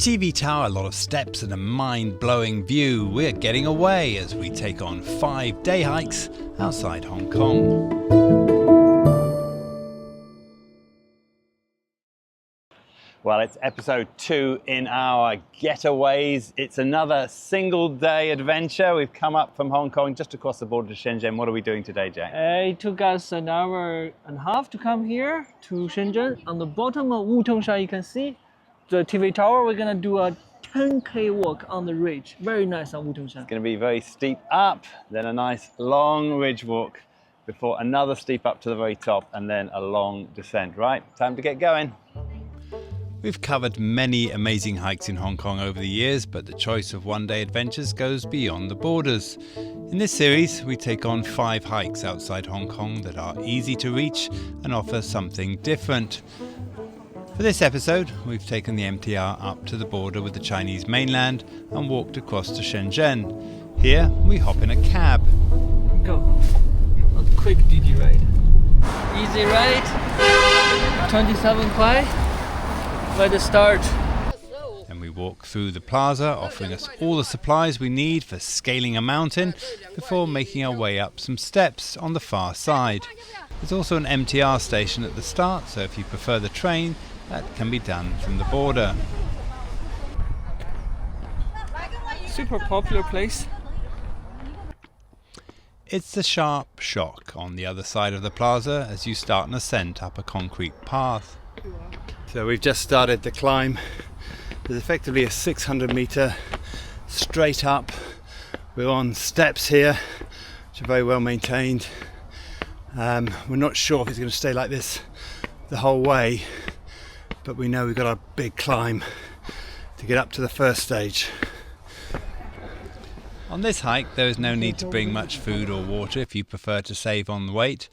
TV tower, a lot of steps and a mind-blowing view. We're getting away as we take on 5 day hikes outside Hong Kong. Well, it's episode 2 in our Getaways. It's another single day adventure. We've come up from Hong Kong just across the border to Shenzhen. What are we doing today, Jay? It took us an hour and a half to come here to Shenzhen. On the bottom of Wu Tong Shan, you can see the TV tower. We're gonna do a 10K walk on the ridge. Very nice on Wu Tong Shan. It's going to be very steep up, then a nice long ridge walk before another steep up to the very top and then a long descent. Right, time to get going. We've covered many amazing hikes in Hong Kong over the years, but the choice of one-day adventures goes beyond the borders. In this series, we take on 5 hikes outside Hong Kong that are easy to reach and offer something different. For this episode, we've taken the MTR up to the border with the Chinese mainland and walked across to Shenzhen. Here, we hop in a cab. Go. A quick DD ride. Easy ride. 27 kwai. By the start. Then we walk through the plaza, offering us all the supplies we need for scaling a mountain before making our way up some steps on the far side. There's also an MTR station at the start, so if you prefer the train, that can be done from the border. Super popular place. It's a sharp shock on the other side of the plaza as you start an ascent up a concrete path. So we've just started the climb. There's effectively a 600-meter straight up. We're on steps here, which are very well maintained. We're not sure if it's going to stay like this the whole way, but we know we've got a big climb to get up to the first stage. On this hike, there is no need to bring much food or water if you prefer to save on the weight.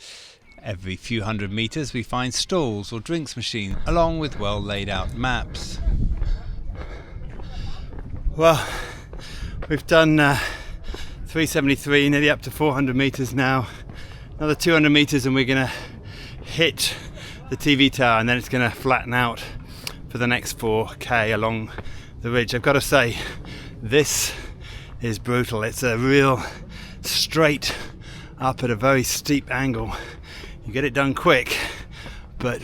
Every few hundred meters we find stalls or drinks machines, along with well laid out maps. Well, we've done 373, nearly up to 400 meters now. Another 200 meters and we're going to hit the TV tower, and then it's going to flatten out for the next 4K along the ridge. I've got to say, this is brutal. It's a real straight up at a very steep angle. You get it done quick, but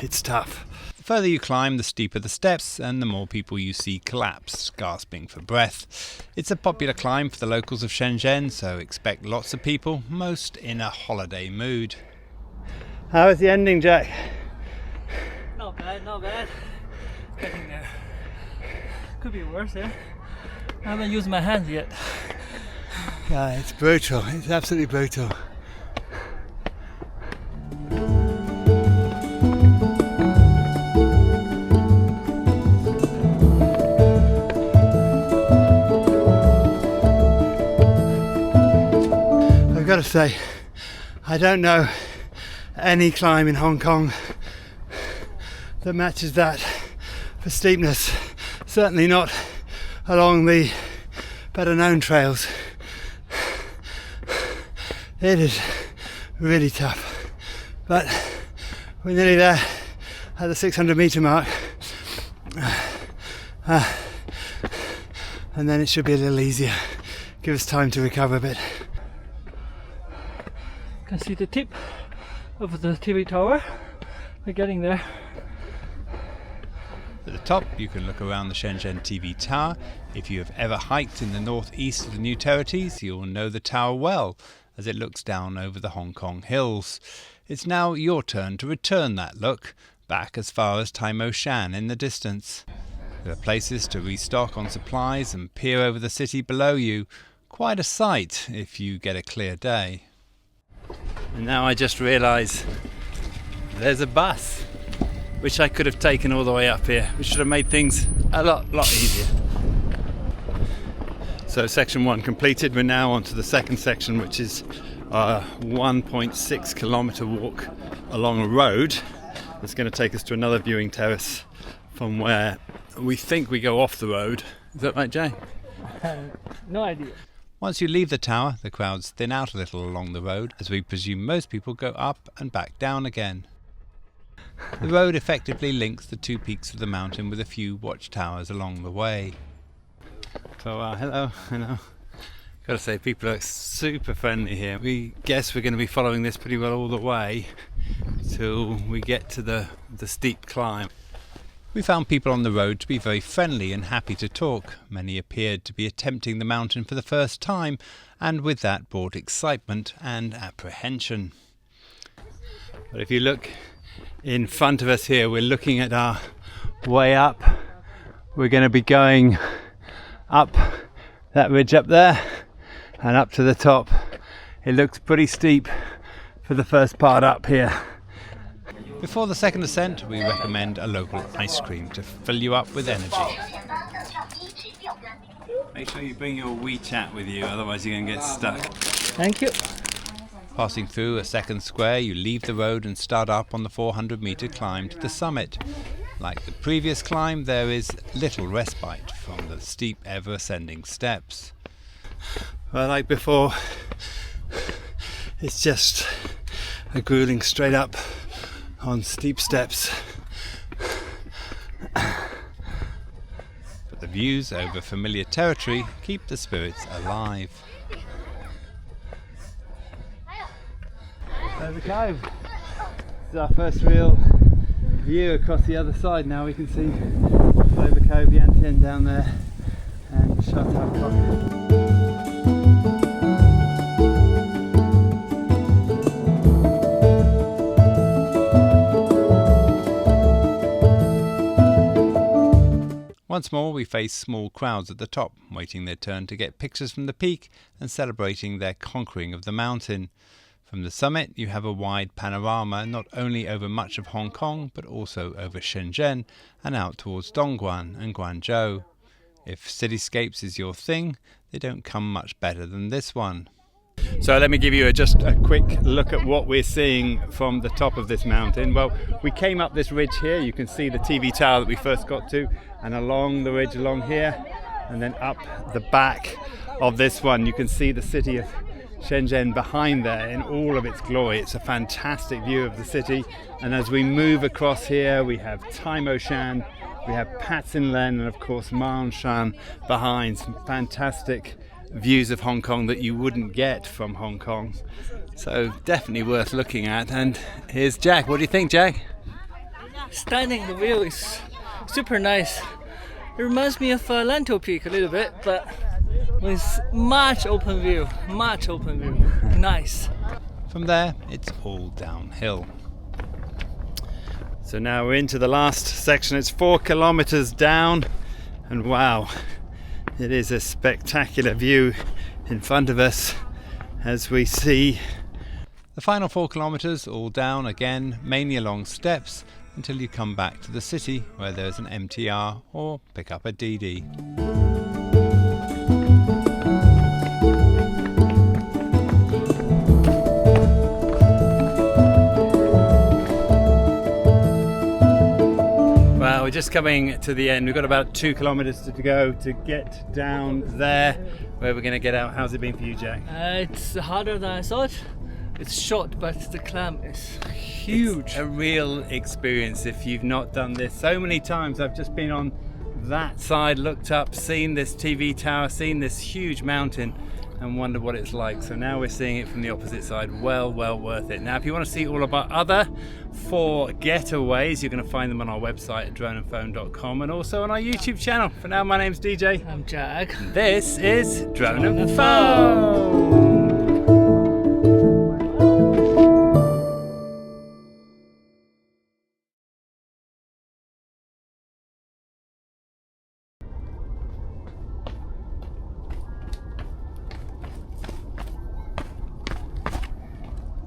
it's tough. The further you climb, the steeper the steps and the more people you see collapse, gasping for breath. It's a popular climb for the locals of Shenzhen, so expect lots of people, most in a holiday mood. How is the ending, Jack? Not bad, not bad. Getting there. Could be worse, yeah. I haven't used my hands yet. Yeah, it's brutal. It's absolutely brutal. I've got to say, I don't know any climb in Hong Kong that matches that for steepness. Certainly not along the better known trails. It is really tough, but we're nearly there at the 600-meter mark, and then it should be a little easier. Give us time to recover a bit. You can see the tip of the TV tower. We're getting there. At the top, you can look around the Shenzhen TV tower. If you have ever hiked in the northeast of the New Territories, you'll know the tower well, as it looks down over the Hong Kong hills. It's now your turn to return that look, back as far as Dongguan Shan in the distance. There are places to restock on supplies and peer over the city below you. Quite a sight if you get a clear day. And now I just realise there's a bus, which I could have taken all the way up here, which should have made things a lot easier. So section 1 completed. We're now on to the second section, which is a 1.6 kilometre walk along a road that's going to take us to another viewing terrace from where we think we go off the road. Is that right, Jay? No idea. Once you leave the tower, the crowds thin out a little along the road, as we presume most people go up and back down again. The road effectively links the two peaks of the mountain with a few watchtowers along the way. So hello. Gotta say, people are super friendly here. We guess we're going to be following this pretty well all the way till we get to the steep climb. We found people on the road to be very friendly and happy to talk. Many appeared to be attempting the mountain for the first time, and with that brought excitement and apprehension. But if you look in front of us here, we're looking at our way up. We're going to be going up that ridge up there and up to the top. It looks pretty steep for the first part up here. Before the second ascent, we recommend a local ice cream to fill you up with energy. Make sure you bring your WeChat with you, otherwise you're going to get stuck. Thank you. Passing through a second square, you leave the road and start up on the 400-metre climb to the summit. Like the previous climb, there is little respite from the steep, ever-ascending steps. Well, like before, it's just a grueling straight up on steep steps. But the views over familiar territory keep the spirits alive. There's the cove. This is our first real view across the other side. Now we can see Clover Cove, Yantian down there, and Chateau Clock. Once more we face small crowds at the top, waiting their turn to get pictures from the peak and celebrating their conquering of the mountain. From the summit you have a wide panorama not only over much of Hong Kong but also over Shenzhen and out towards Dongguan and Guangzhou. If cityscapes is your thing, they don't come much better than this one. So let me give you just a quick look at what we're seeing from the top of this mountain. Well, we came up this ridge here. You can see the TV tower that we first got to, and along the ridge along here, and then up the back of this one you can see the city of Shenzhen behind there in all of its glory. It's a fantastic view of the city, and as we move across here we have Wu Tong Shan, we have Patsinlen, and of course Shan behind. Some fantastic views of Hong Kong that you wouldn't get from Hong Kong, so definitely worth looking at. And here's Jack. What do you think, Jack? Stunning. The view is super nice. It reminds me of Lanto Peak a little bit, but with much open view. Nice. From there it's all downhill. So now we're into the last section. It's 4 kilometers down, and wow, it is a spectacular view in front of us as we see the final 4 kilometers all down again, mainly along steps, until you come back to the city where there's an MTR or pick up a DD. Well, we're just coming to the end. We've got about 2 kilometers to go to get down there where we're going to get out. How's it been for you, Jack? It's harder than I thought. It's short, but the climb is huge. It's a real experience if you've not done this. So many times I've just been on that side, looked up, seen this TV tower, seen this huge mountain, and wonder what it's like. So now we're seeing it from the opposite side. Well worth it. Now if you want to see all of our other 4 getaways, you're going to find them on our website at droneandphone.com and also on our YouTube channel. For now, my name's DJ. I'm Jack. This is Drone and Phone.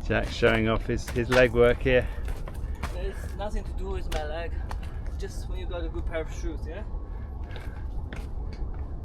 Jack's showing off his leg work here. There's nothing to do with my leg. Just when you got a good pair of shoes, yeah?